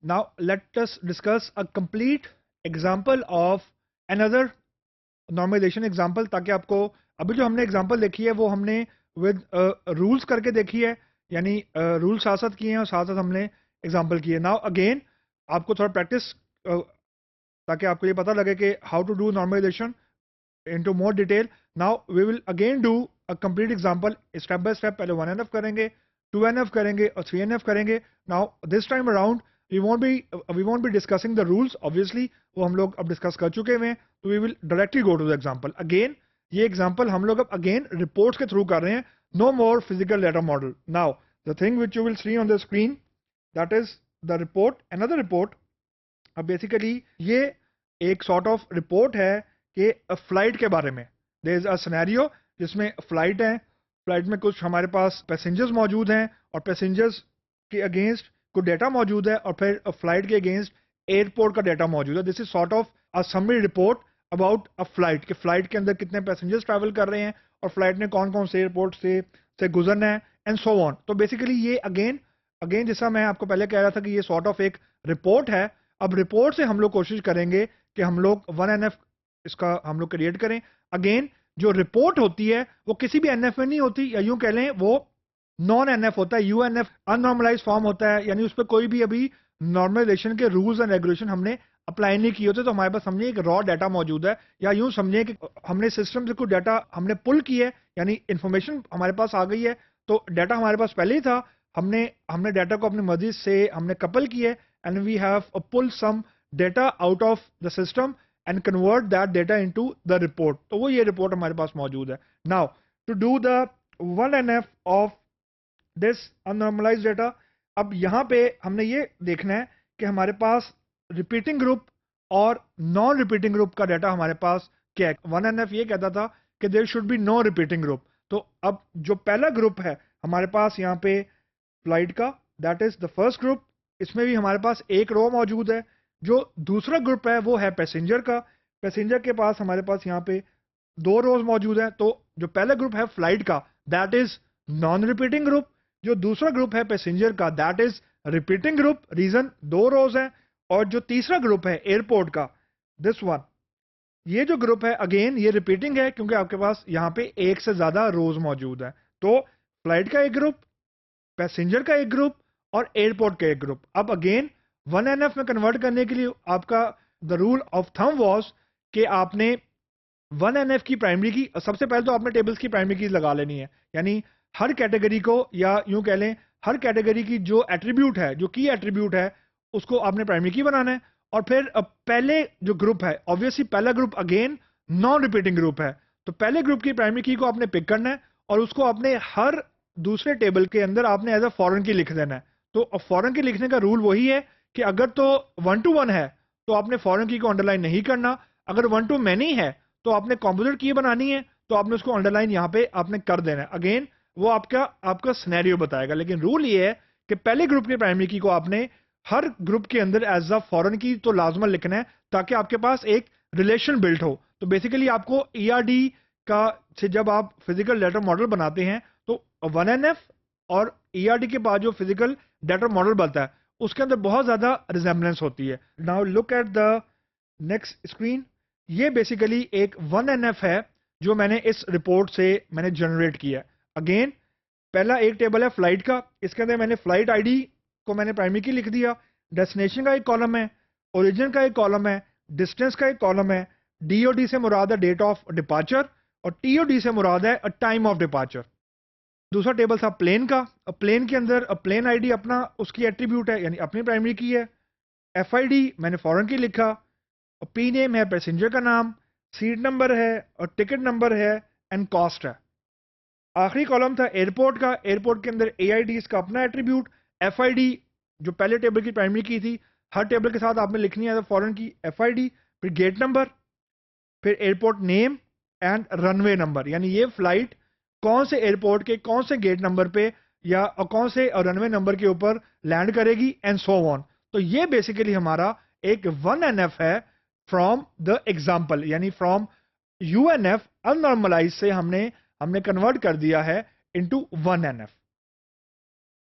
Now let us discuss a complete example of another normalization example, ताकि आपको अभी जो हमने एग्जांपल देखी है वो हमने विद रूल्स करके देखी है, यानी रूल साथ साथ किए हैं और साथ साथ हमने एग्जांपल किए। नाउ अगेन आपको थोड़ा प्रैक्टिस, ताकि आपको ये पता लगे कि how to do normalisation into more detail. Now we will again do a complete example step by step. पहले 1NF करेंगे, 2NF करेंगे और 3NF करेंगे. Now this time around we won't be discussing the rules, obviously वो हम लोग अब discuss कर चुके हैं, तो we will directly go to the example. Again ये एग्जाम्पल हम लोग अब अगेन रिपोर्ट्स के थ्रू कर रहे हैं, no more physical data model. Now the thing which you will see on the screen, that is the report, another report. अब basically ये एक सॉर्ट ऑफ रिपोर्ट है कि फ्लाइट के बारे में। देयर इज अ सिनेरियो जिसमें फ्लाइट है, फ्लाइट में कुछ हमारे पास पैसेंजर्स मौजूद हैं और पैसेंजर्स के अगेंस्ट कुछ डेटा मौजूद है और फिर फ्लाइट के अगेंस्ट एयरपोर्ट का डेटा मौजूद है। This is sort of a summary report about a flight, कि फ्लाइट के अंदर कितने पैसेंजर्स ट्रैवल कर रहे हैं और फ्लाइट ने कौन कौन से एयरपोर्ट से गुजरना है एंड सो ऑन। तो बेसिकली ये अगेन जैसा मैं आपको पहले कह रहा था कि ये सॉर्ट ऑफ एक रिपोर्ट है। अब रिपोर्ट से हम लोग कोशिश करेंगे कि हम लोग 1NF इसका हम लोग क्रिएट करें। अगेन जो रिपोर्ट होती है वो किसी भी एनएफ में नहीं होती, या यूं कह लें वो नॉन एनएफ होता है, यूएनएफ अननॉर्मलाइज फॉर्म होता है, यानी उस पर कोई भी अभी नॉर्मलाइजेशन के रूल्स एंड रेगुलेशन हमने अप्लाई नहीं किए होते। तो हमारे पास समझिए एक रॉ डाटा मौजूद है, या यूं समझिए कि हमने सिस्टम से कुछ डाटा हमने पुल किया है, यानी इंफॉर्मेशन हमारे पास आ गई है। तो डाटा हमारे पास पहले ही था, हमने डाटा को अपनी मर्जी से हमने कपल किया है and we have pull some data out of the system and convert that data into the report. तो वो ये रिपोर्ट हमारे पास मौजूद है। Now to do the 1NF of this unnormalized data, अब यहाँ पे हमने ये देखना है कि हमारे पास रिपीटिंग ग्रुप और नॉन रिपीटिंग ग्रुप का डाटा हमारे पास क्या है। 1NF ये कहता था कि there should be no repeating group. तो अब जो पहला ग्रुप है हमारे पास यहाँ पे फ्लाइट का, that is the first group, इसमें भी हमारे पास एक रो मौजूद है। जो दूसरा ग्रुप है वो है पैसेंजर का, पैसेंजर के पास हमारे पास यहाँ पे दो रोज मौजूद हैं। तो जो पहला ग्रुप है फ्लाइट का, that is non repeating group. जो दूसरा ग्रुप है पैसेंजर का, that is repeating group, reason दो रोज हैं। और जो तीसरा ग्रुप है एयरपोर्ट का, दिस वन, ये जो ग्रुप है अगेन ये रिपीटिंग है, क्योंकि आपके पास यहाँ पे एक से ज्यादा रोज मौजूद है। तो फ्लाइट का एक ग्रुप, पैसेंजर का एक ग्रुप और एयरपोर्ट का एक ग्रुप। अब अगेन 1NF में कन्वर्ट करने के लिए आपका the rule of thumb was कि आपने 1NF की प्राइमरी की, सबसे पहले तो आपने टेबल्स की प्राइमरी की लगा लेनी है, यानी हर कैटेगरी को, या यूं कह लें हर कैटेगरी की जो एट्रीब्यूट है, जो की एट्रीब्यूट है, उसको आपने प्राइमरी की बनाना है। और फिर पहले जो ग्रुप है, ऑब्वियसली पहला group again non repeating group है, तो पहले ग्रुप की प्राइमरी की को आपने पिक करना है और उसको आपने हर दूसरे टेबल के अंदर आपने एज अ फॉरेन की लिख देना है। तो फॉरेन की लिखने का रूल वही है कि अगर तो 1 to 1 है तो आपने फॉरेन की को अंडरलाइन नहीं करना, अगर 1 to many है तो आपने कॉम्पोजिट की बनानी है, तो आपने उसको अंडरलाइन यहाँ पे आपने कर देना है। अगेन वो आपका सिनेरियो बताएगा, लेकिन रूल ये है कि पहले ग्रुप के प्राइमरी की को आपने हर ग्रुप के अंदर एज अ फॉरेन की तो लाजमन लिखना है, ताकि आपके पास एक रिलेशन बिल्ट हो। तो बेसिकली आपको ERD का से जब आप फिजिकल डाटा मॉडल बनाते हैं तो 1NF और ERD के बाद जो फिजिकल डाटा मॉडल बनता है उसके अंदर बहुत ज्यादा रिजेम्बलेंस होती है। Now look at the next screen. ये बेसिकली एक 1NF है जो मैंने इस रिपोर्ट से मैंने जनरेट किया। अगेन पहला एक टेबल है फ्लाइट का, इसके अंदर मैंने फ्लाइट आईडी को मैंने प्राइमरी की लिख दिया, डेस्टिनेशन का एक कॉलम है, ओरिजिन का एक कॉलम है, डिस्टेंस का एक कॉलम है, DOD से मुराद है डेट ऑफ डिपार्चर और TOD से मुराद है टाइम ऑफ डिपार्चर। दूसरा टेबल था प्लेन का, प्लेन के अंदर प्लेन आईडी अपना उसकी एट्रीब्यूट है, यानी अपनी प्राइमरी की है। FID मैंने फॉरेन की लिखा, P नेम है पैसेंजर का नाम, सीट नंबर है और टिकट नंबर है एंड कॉस्ट है। आखिरी कॉलम था एयरपोर्ट का, एयरपोर्ट के अंदर AIDs का अपना एट्रीब्यूट, FID जो पहले टेबल की प्राइमरी की थी, हर टेबल के साथ आपने लिखनी है फॉरेन की FID, फिर गेट नंबर, फिर airport name and runway number, यानी ये फ्लाइट कौन से एयरपोर्ट के कौन से गेट नंबर पे या कौन से रनवे नंबर के ऊपर लैंड करेगी एंड सो ऑन। तो ये बेसिकली हमारा एक 1NF है फ्रॉम द एग्जाम्पल, यानी फ्रॉम UNF अननॉर्मलाइज से हमने कन्वर्ट कर दिया है इनटू 1NF।